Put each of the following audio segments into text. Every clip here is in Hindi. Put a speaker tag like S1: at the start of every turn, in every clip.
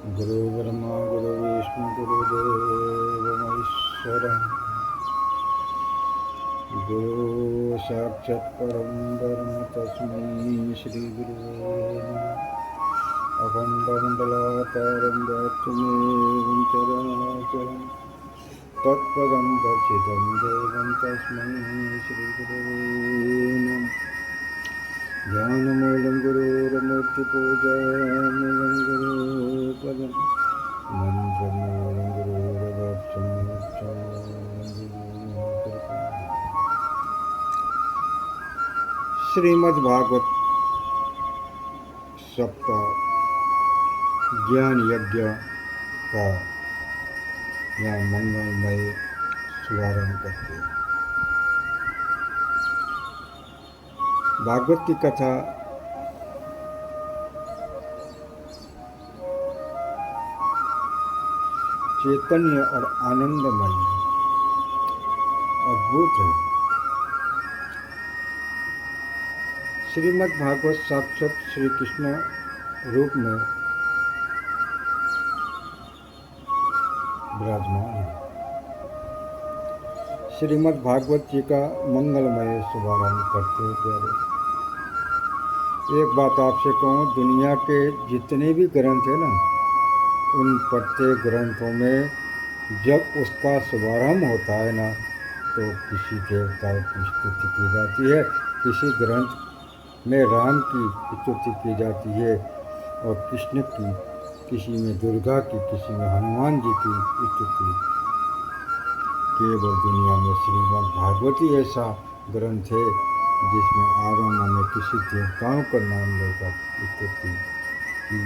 S1: गुरु ब्रह्मा गुरु विष्णु गुरुदेव महेश्वरः गुरु साक्षात् परं ब्रह्म तस्मै श्री गुरुवे नमः। अखण्डमण्डलाकारं व्याप्तमेवं चराचरं तत्पदं दर्शितं देवं तस्मै श्री गुरुवे नमः। ज्ञानमूलं गुरुर्मूर्तिपूजामूलं गुरुपदं मन्त्रमूलं गुरुरवाक्यं श्रीमद्भागवत सप्ताह ज्ञान यज्ञ का यहाँ मंगलमय शुभारंभ करते हैं। भागवत की कथा चैतन्य और आनंदमय अद्भुत है। श्रीमद् भागवत साक्षात श्री कृष्ण रूप में विराजमान है। श्रीमद् भागवत जी का मंगलमय शुभारंभ करते हैं। प्यारे, एक बात आपसे कहूँ, दुनिया के जितने भी ग्रंथ हैं ना, उन प्रत्येक ग्रंथों में जब उसका शुभारंभ होता है ना, तो किसी देवता की स्तुति की जाती है, किसी ग्रंथ में राम की स्तुति की जाती है और कृष्ण की, किसी में दुर्गा की, किसी में हनुमान जी की स्तुति। केवल दुनिया में श्रीमद् भागवती ऐसा ग्रंथ है जिसमें आरंभ में किसी देवताओं का नाम लेकर स्तुति की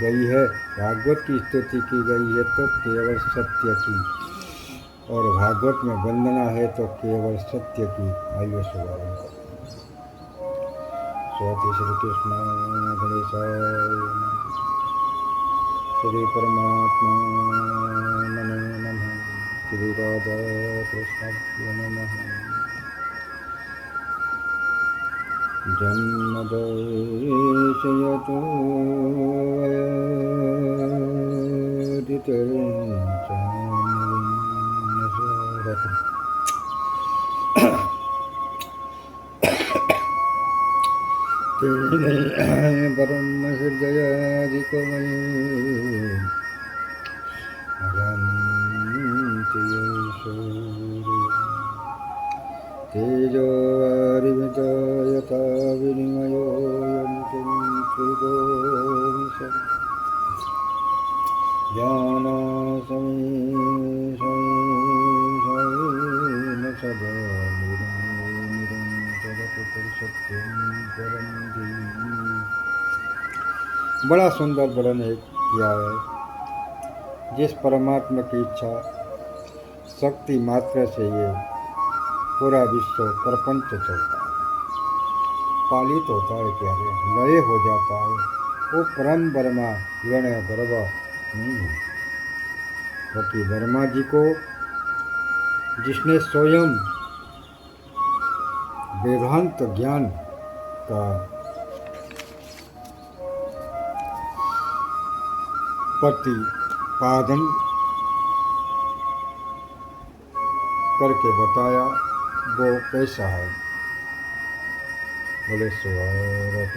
S1: गई है। भागवत की स्तुति की गई है तो केवल सत्य की, और भागवत में वंदना है तो केवल सत्य की। आइए शुभारंभ करते हैं। श्री कृष्ण गणेशाय नमः। श्री परमात्मा नमो नमः। श्री राधा कृष्णाय नमः। जन्मदेशयतो ब्रह्म हृदयादिकमये तेजो वारिमितायथा विनिमयो यन्तं त्रिगोविशम् ज्ञानासमेशमेशमेन सदा निरन्तरसत्यं परं धीमहि। बड़ा सुंदर वर्णन किया है। जिस परमात्मा की इच्छा शक्ति मात्र से ये पूरा विश्व प्रपंच चलता है, पालित होता है, प्यारे, लय हो जाता है, वो परम वर्मा हिरण्य गर्भ नहीं है। क्योंकि वर्मा जी को जिसने स्वयं वेदांत ज्ञान का प्रतिपादन करके बताया, वो कैसा है? बोले स्वरूप,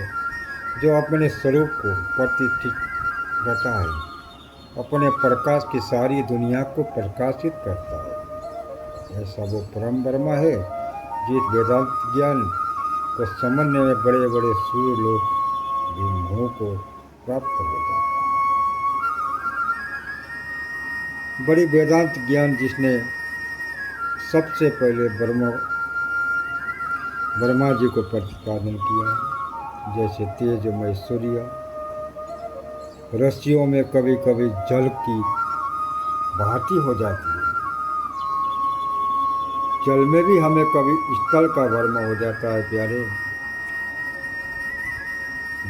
S1: जो अपने स्वरूप को प्रतिष्ठित रहता है, अपने प्रकाश की सारी दुनिया को प्रकाशित करता है, ऐसा वो परम ब्रह्म है। जिस वेदांत ज्ञान को समझने में बड़े बड़े सूर्य लोग भी मोह को प्राप्त हो जाते। बड़ी वेदांत ज्ञान जिसने सबसे पहले ब्रह्मा जी को प्रतिपादन किया, जैसे तेजमय सूर्य रस्सियों में कभी कभी जल की भांति हो जाती है, जल में भी हमें कभी स्थल का वर्म हो जाता है, प्यारे।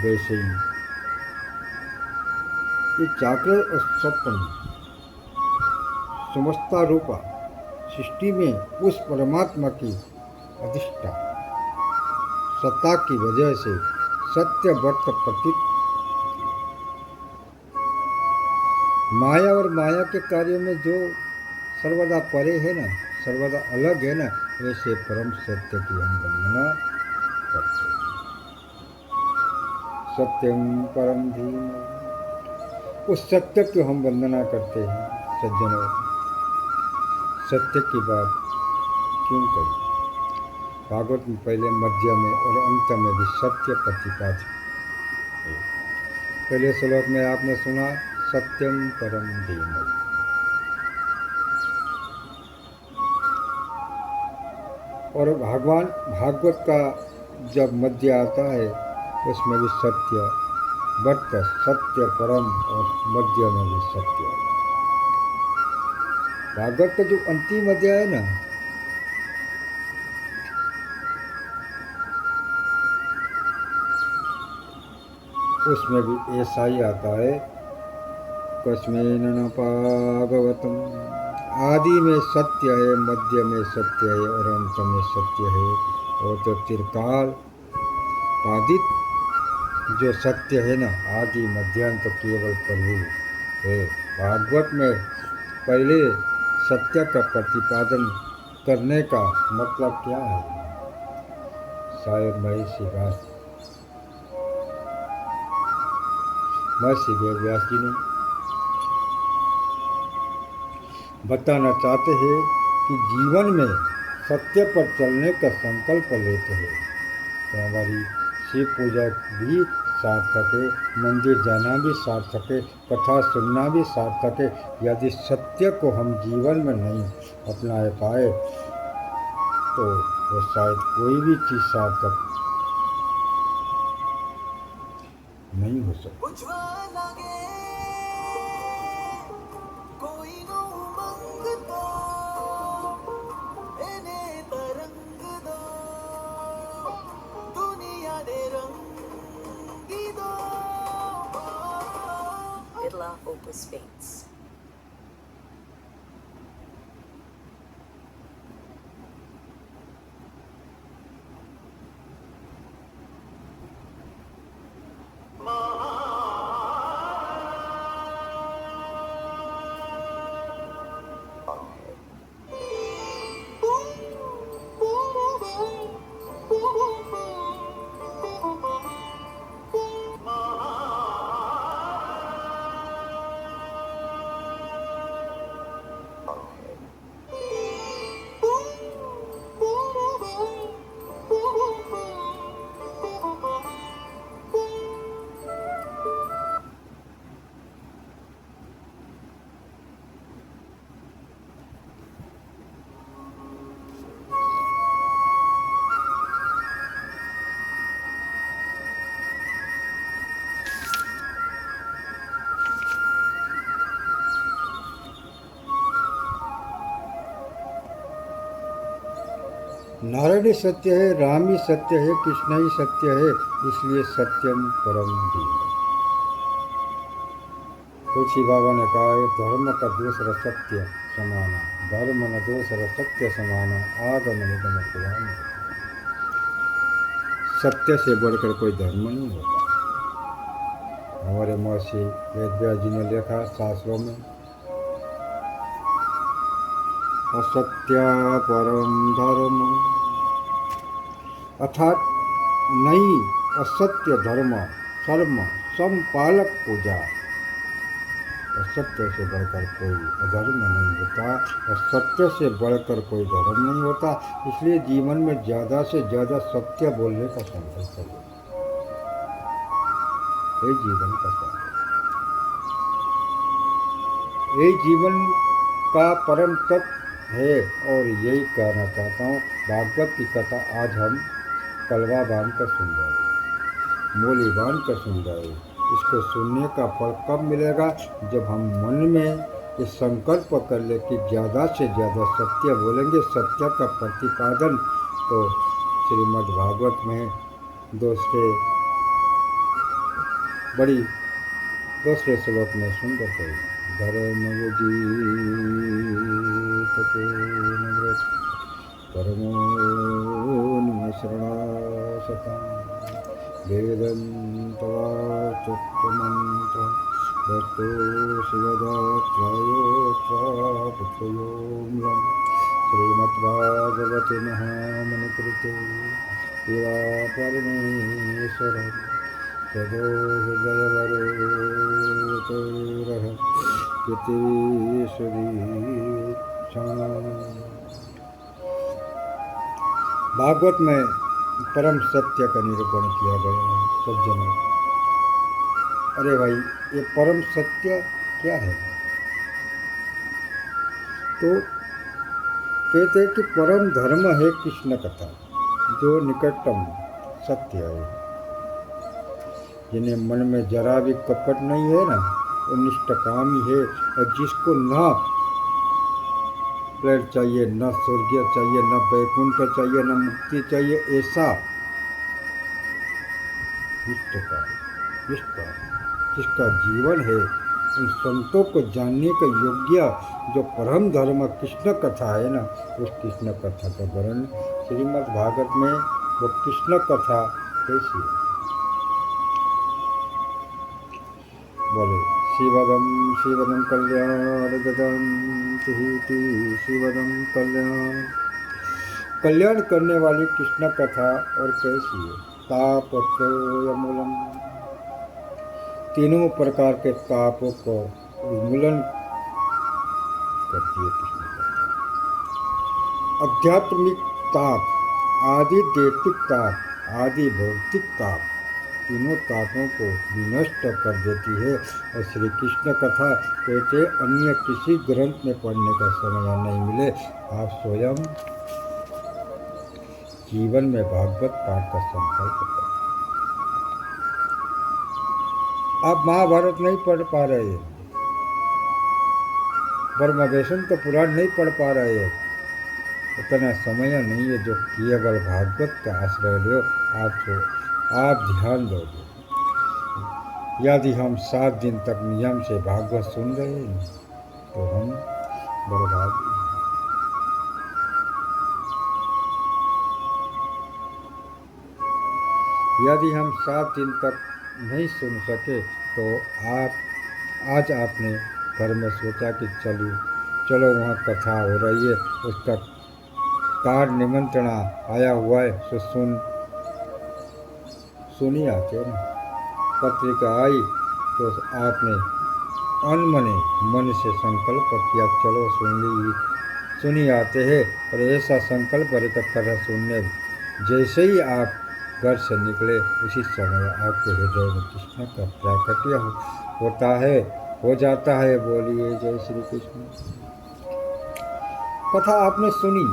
S1: वैसे ही ये जागृत और स्वप्न समस्ता रूपा सृष्टि में उस परमात्मा की अधिष्ठा सत्ता की वजह से सत्य वर्त प्रतीत माया और माया के कार्यों में जो सर्वदा परे है ना, सर्वदा अलग है ना, ऐसे परम सत्य की हम वंदना करते हैं। सत्यम परम धीम, उस सत्य की हम वंदना करते हैं। सज्जनों, सत्य की बात क्यों करें? भागवत में पहले, मध्य में और अंत में भी सत्य प्रतिपादित है। पहले श्लोक में आपने सुना सत्यम परम धीमहि, और भगवान भागवत का जब मध्य आता है उसमें भी सत्य, बट सत्य परम, और मध्य में भी सत्य। भागवत का जो अंतिम अध्याय है ना, उसमें भी ऐसा ही आता है, कस्मेन न भागवतम, आदि में सत्य है, मध्य में सत्य है और अंत में सत्य है। और तो चिरकाल बाधित जो सत्य है ना, आदि मध्यांत, तो केवल प्रभु है। भागवत में पहले सत्य का प्रतिपादन करने का मतलब क्या है? शायद महर्षि वेदव्यास जी ने बताना चाहते हैं कि जीवन में सत्य पर चलने का संकल्प लेते हैं तो हमारी शिव पूजा भी सार्थक है, मंदिर जाना भी सार्थक है, कथा सुनना भी सार्थक है। यदि सत्य को हम जीवन में नहीं अपना पाए तो वो शायद कोई भी चीज़ सार्थक नहीं हो सकती।
S2: Opus Fates.
S1: नारायण ही सत्य है, राम ही सत्य है, कृष्ण ही सत्य है, इसलिए सत्यम परम धीमहि। तुलसी बाबा ने कहा है, धर्म का दूसरा सत्य समाना, धर्म न दूसरा सत्य समाना, आगम निगम पुराण। सत्य से बढ़कर कोई धर्म नहीं होता। हमारे महर्षि वेदव्यास जी ने लिखा शास्त्रों में, असत्या परम धर्म, अर्थात नहीं असत्य धर्म, कर्म समपालक पूजा। असत्य से बढ़कर कोई अधर्म नहीं होता और सत्य से बढ़कर कोई धर्म नहीं होता। इसलिए जीवन में ज़्यादा से ज़्यादा सत्य बोलने का संकल्प करो। यही जीवन का संकल्प, यही जीवन का परम तत्व है। और यही कहना चाहता हूँ। भागवत की कथा आज हम कलवा बांध कर सुन रहे, मोली बांध कर सुन रहे। इसको सुनने का फल कब मिलेगा? जब हम मन में ये संकल्प कर ले कि ज़्यादा से ज़्यादा सत्य बोलेंगे, सत्य का प्रतिपादन। तो श्रीमद् भागवत में दूसरे श्लोक में सुंदर है, धर्म परमो शरणा वेदं तवाचुत्तमन्त्रं दत्तो शिवदत्त्रयोऽत्रापुत्रयोऽम्लं श्रीमद्भागवते महामनुकृते शिवापरमेश्वरं सदो हृदयवरोतरः भागवत में परम सत्य का निरूपण किया गया है सज्जनों। अरे भाई, ये परम सत्य क्या है? तो कहते हैं कि परम धर्म है कृष्ण कथा, जो निकटतम सत्य है। जिन्हें मन में जरा भी कपट नहीं है ना, वो निष्ठकामी है। और जिसको न प्लेट चाहिए, न स्वर्ग चाहिए, न वैकुंठ चाहिए, न मुक्ति चाहिए, ऐसा जिसका जीवन है, उन संतों को जानने का योग्य जो परम धर्म कृष्ण कथा है ना, उस कृष्ण कथा का वर्णन श्रीमद् भागवत में वो कृष्ण कथा कैसी है। बोले शिवदम शिवदम कल्याण गदम तिहिति शिवदम कल्याण करने वाली कृष्ण कथा और कैसी है। तापत्रयमूलम, तीनों प्रकार के तापों को उन्मूलन करती है कृष्ण कथा। आध्यात्मिक ताप, आदि दैतिक ताप, आदि भौतिक ताप, तीनों तापों को विनष्ट कर देती है। और श्री कृष्ण कथा कहते अन्य किसी ग्रंथ में पढ़ने का समय नहीं मिले, आप स्वयं जीवन में भागवत पाठ का संकल्प करें। आप महाभारत नहीं पढ़ पा रहे हैं, ब्रह्मवेशन तो पुराण नहीं पढ़ पा रहे हैं, उतना समय नहीं है जो केवल भागवत का आश्रय लो। आप ध्यान दोगे। यदि हम 7 दिन तक नियम से भागवत सुन रहे हैं तो हम बर्बाद हैं। यदि हम 7 दिन तक नहीं सुन सके तो आज आपने घर में सोचा कि चलो वहाँ कथा हो रही है, उसका कार्ड निमंत्रण आया हुआ है, तो सुनी आते ना। पत्रिका आई तो आपने अनमने मन से संकल्प किया, चलो सुनी आते हैं। और ऐसा संकल्प लेकर कथा सुनने जैसे ही आप घर से निकले, उसी समय आपके हृदय में कृष्ण का प्राकट्य हो जाता है। बोलिए जय श्री कृष्ण। कथा आपने सुनी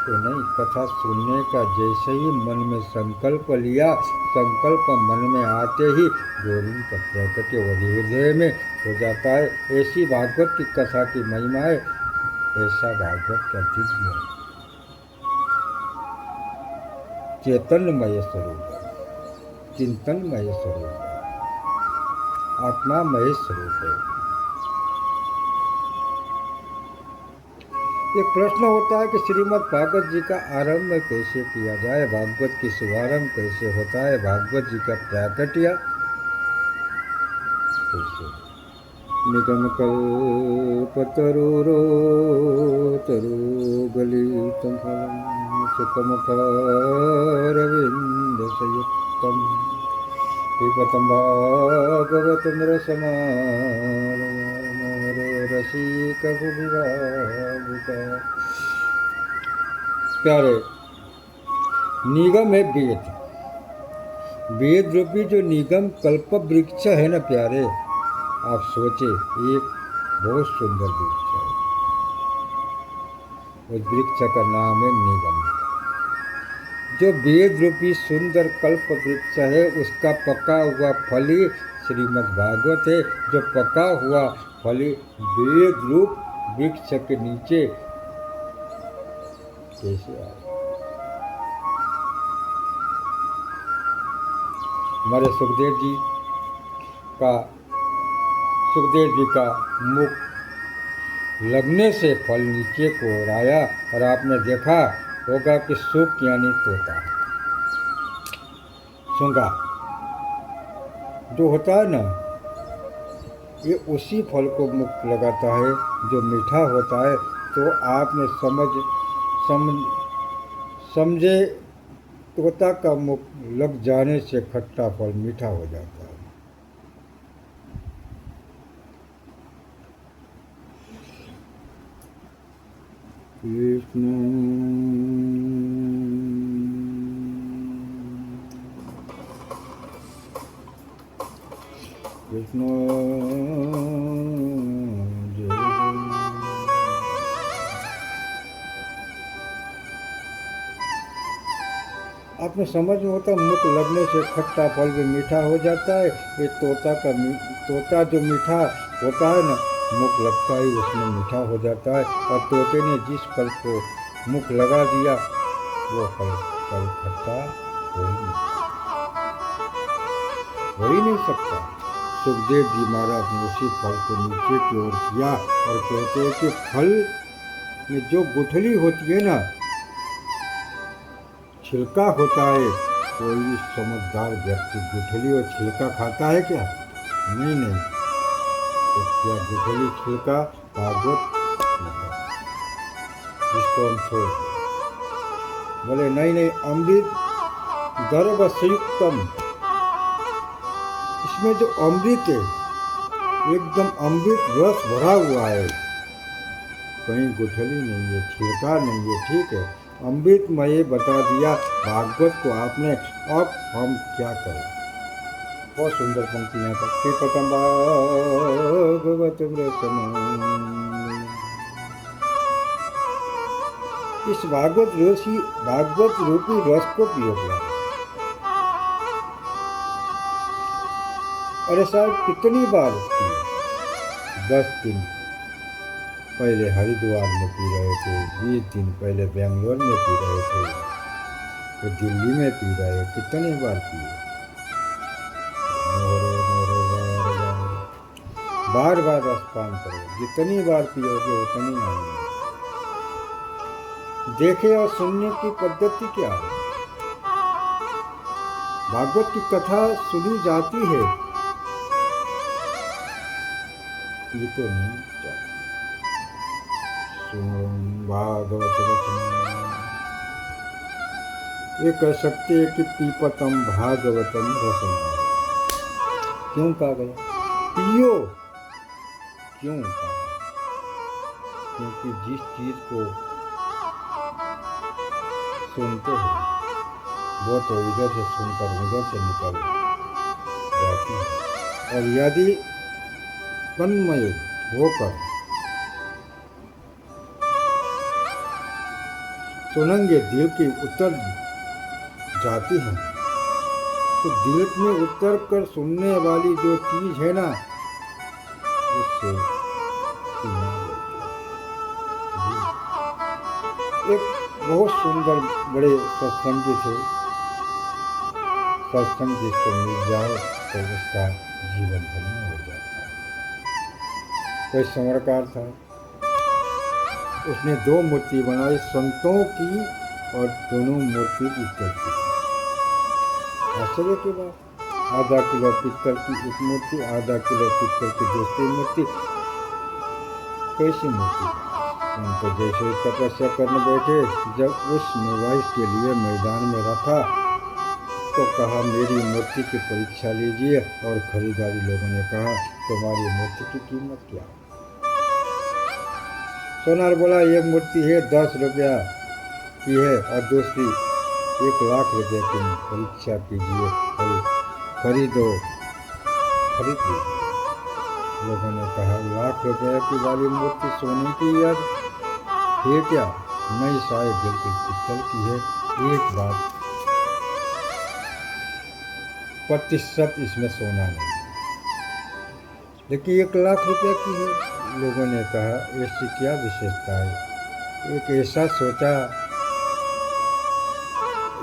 S1: तो नहीं, कथा सुनने का जैसे ही मन में संकल्प लिया, संकल्प मन में आते ही गोविंद का प्राकट्य हृदय में हो जाता है। ऐसी भागवत की कथा की महिमा है, ऐसा भागवत का दिव्य चैतन्यमय स्वरूप है, चिंतनमय स्वरूप है, आत्मामय स्वरूप है। एक प्रश्न होता है कि श्रीमद् भागवत जी का आरंभ कैसे किया जाए, भागवत की शुभारंभ कैसे होता है, भागवत जी का प्राकट्य कैसे। निगम कल्पतरुगलितं फलं सुखमुखारविन्दसंयुक्तं पिबतं भागवतं रसिकभुविभावुका। प्यारे, निगम है वेद रूपी जो निगम कल्प वृक्ष है ना प्यारे, आप सोचे एक बहुत सुंदर वृक्ष है, उस वृक्ष का नाम है निगम। जो वेद रूपी सुंदर कल्प वृक्ष है, उसका पका हुआ फली श्रीमद् भागवत है। जो पका हुआ फली वेद रूप वृक्ष के नीचे कैसे आए? हमारे सुखदेव जी का मुख लगने से फल नीचे को आया। और आपने देखा होगा कि सुख यानी तोता, सूंगा जो होता है ना, ये उसी फल को मुख लगाता है जो मीठा होता है। तो आपने समझे, तोता का मुख लग जाने से खट्टा फल मीठा हो जाता है। कृष्ण कृष्ण जय जय। आपने समझ में होता, मुख लगने से खट्टा फल भी मीठा हो जाता है। ये तोता जो मीठा होता है ना, मुख लगता ही उसमें मीठा हो जाता है। और तोते ने जिस फल को मुख लगा दिया वो फल खट्टा हो ही नहीं सकता। सुखदेव जी महाराज ने उसी फल को नीचे की ओर किया और कहते हैं कि फल में जो गुठली होती है ना, छिलका होता है, कोई भी समझदार व्यक्ति गुठली और छिलका खाता है क्या? नहीं। तो क्या गुठली छिलका भागवत जिसको हम छोड़ बोले नहीं, अमृत गर्भ संयुक्तम, इसमें जो अमृत है एकदम अमृत रस भरा हुआ है, कहीं गुठली नहीं है, छिलका नहीं है, ठीक है, अमृतमय बता दिया भागवत को आपने। अब हम क्या करें? बहुत सुंदर पंक्तियां था। श्रीपतम भागवत इस भागवत रूपी रस को पियो। अरे साहब कितनी बार पिए? 10 दिन पहले हरिद्वार में पी रहे थे, 20 दिन पहले बेंगलोर में पी रहे थे, तो दिल्ली में पी रहे, कितनी बार पिए? बार रसपान करो, जितनी बार पियोगे उतनी आएंगे। देखे और सुनने की पद्धति क्या है? भागवत की कथा सुनी जाती है, ये तो नहीं चाहिए। भागवत रचना ये कह सकते हैं कि पीपतम भागवतम रसना। क्यों कहा गया? पियो क्यों कहा? क्योंकि जिस चीज को सुनते हैं वो तो इधर से सुनकर उधर से निकल जाती है, और यदि तन्मय होकर सुनेंगे दिल की उतर जाती है, तो दिल में उतर कर सुनने वाली जो चीज है ना, उससे एक बहुत सुंदर बड़े सत्संगी थे, सत्संग जिसको मिल जाए तो उसका जीवन धन्य हो जाता है। कोई संवरकार था, उसने 2 मूर्ति बनाई संतों की, और दोनों मूर्ति पित्तल की। आश्चर्य की बात, आधा किलो पित्तल की एक मूर्ति, आधा किलो पित्तल की दूसरी मूर्ति। कैसी मूर्ति? संत जैसे तपस्या करने बैठे, जब उस निवास के लिए मैदान में रखा तो कहा मेरी मूर्ति की परीक्षा लीजिए, और खरीदारी लोगों ने कहा तुम्हारी मूर्ति की कीमत क्या है? सोनार बोला एक मूर्ति है 10 रुपया की है, और दूसरी 1 लाख रुपये की, परीक्षा कीजिए, खरीद लीजिए। लोगों ने कहा 1 लाख रुपये की वाली मूर्ति सोने की है क्या? नहीं साहब, बिल्कुल पित्तल की है। एक बात प्रतिशत इसमें सोना नहीं, लेकिन 1 लाख रुपये की है। लोगों ने कहा ऐसी क्या विशेषता है? एक ऐसा सोचा,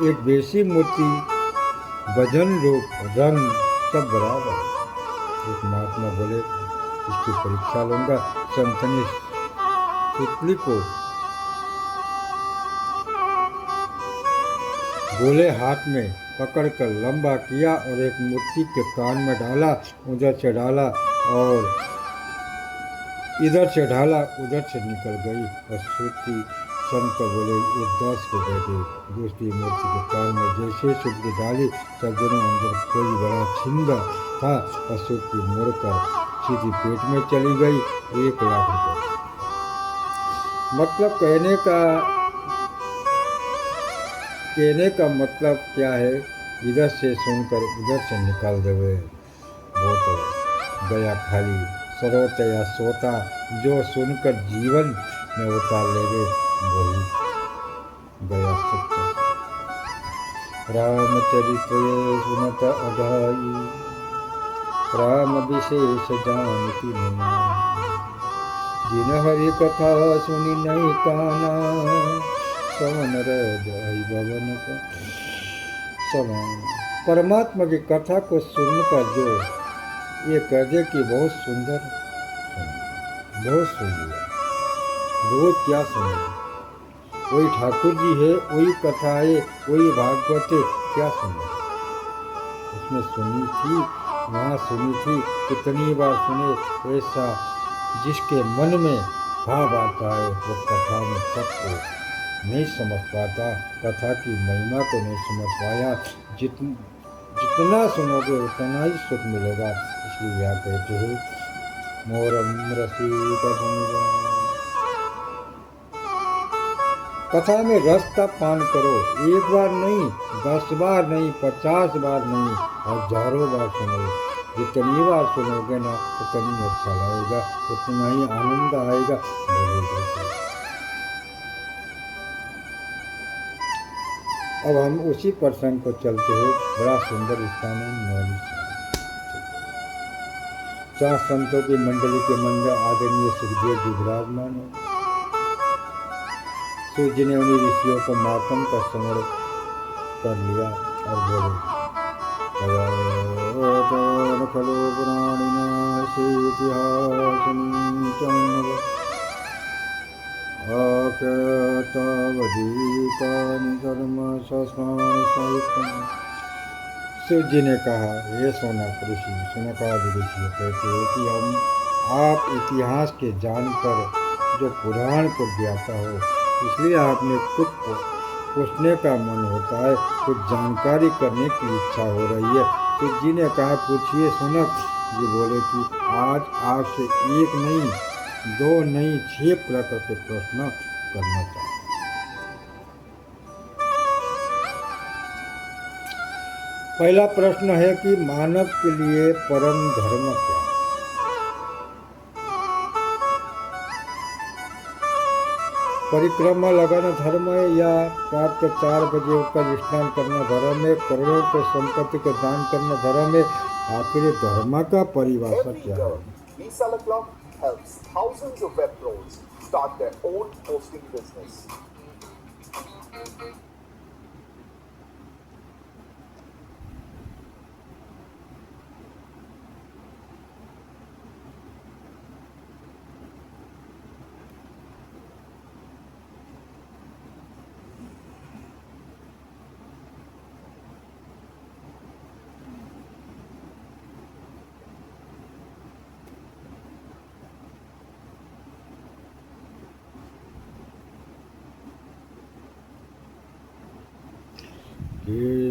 S1: एक वैसी मूर्ति, वजन रूप रंग सब बराबर। एक महात्मा बोले इसकी परीक्षा लूंगा। संत ने पुतली को गोले हाथ में पकड़कर लंबा किया और एक मूर्ति के कान में डाला, उधर से डाला और इधर से ढाला उधर से निकल गई और सूती संत बोले ये 10 के बेटे। दूसरी मूर्ति के कान में जैसे सूती डाली सज्जनों अंदर कोई बड़ा छिंदा था और सूती मुड़कर सीधी पेट में चली गई। 1 लाख रुपए। मतलब कहने का मतलब क्या है, इधर से सुनकर उधर से निकाल देवे वो तो गया खाली। सरोत या सोता जो सुनकर जीवन में उतार लेवे वही गया सत्य। रामचरित्र ये सुनत अघाई, राम विशेष जानती नहीं। जिन हरि कथा सुनी नहीं काना, सवन रही भवन को समान। परमात्मा की कथा को सुनकर जो ये कह दे कि बहुत सुंदर, बहुत सुंदर, रोज क्या सुने, वही ठाकुर जी है, वही कथा है, वही भागवत है, क्या सुने। उसमें सुनी थी, वहाँ सुनी थी, कितनी बार सुने। ऐसा जिसके मन में भाव आता है वो कथा में तत्व नहीं समझ पाता, कथा की महिमा को नहीं समझ पाया। जितना सुनोगे उतना ही सुख मिलेगा। इसलिए यहाँ कहते हैं मोरम रसिक भंजन। कथा में रस का पान करो, 1 बार नहीं, 10 बार नहीं, 50 बार नहीं, हजारों बार सुनो। जितनी बार सुनोगे ना उतनी अच्छा लगेगा, उतना ही आनंद आएगा। अब हम उसी प्रसंग को चलते हैं। बड़ा सुंदर स्थान है नौली। 4 संतों की मंडली के मंदिर आदरणीय सुखदेव जी विराजमान है। सूर्य जी ने उन्हीं ऋषियों को मातम का स्मरण कर लिया और बोले खलो पुराणिना इतिहास धर्म शिव जी ने कहा हे सोनक ऋषि, सुनकादि ऋषि कहते हैं कि आप इतिहास के जानकर जो पुराण को ज्ञाता हो, इसलिए आपने कुछ पूछने का मन होता है, कुछ जानकारी करने की इच्छा हो रही है। शिव जी ने कहा पूछिए सुनक। ये बोले कि आज आपसे 1 नहीं, 2 नहीं, 6 प्रकार के प्रश्न करना चाहते। पहला प्रश्न है कि मानव के लिए परम धर्म क्या है? परिक्रमा लगाना धर्म है या रात के 4 बजे उठकर स्नान करना धर्म है? करोड़ों के संपत्ति को दान करना धर्म है? आखिर धर्म का परिभाषा क्या है?
S3: Helps thousands of web pros start their own hosting business.
S1: कि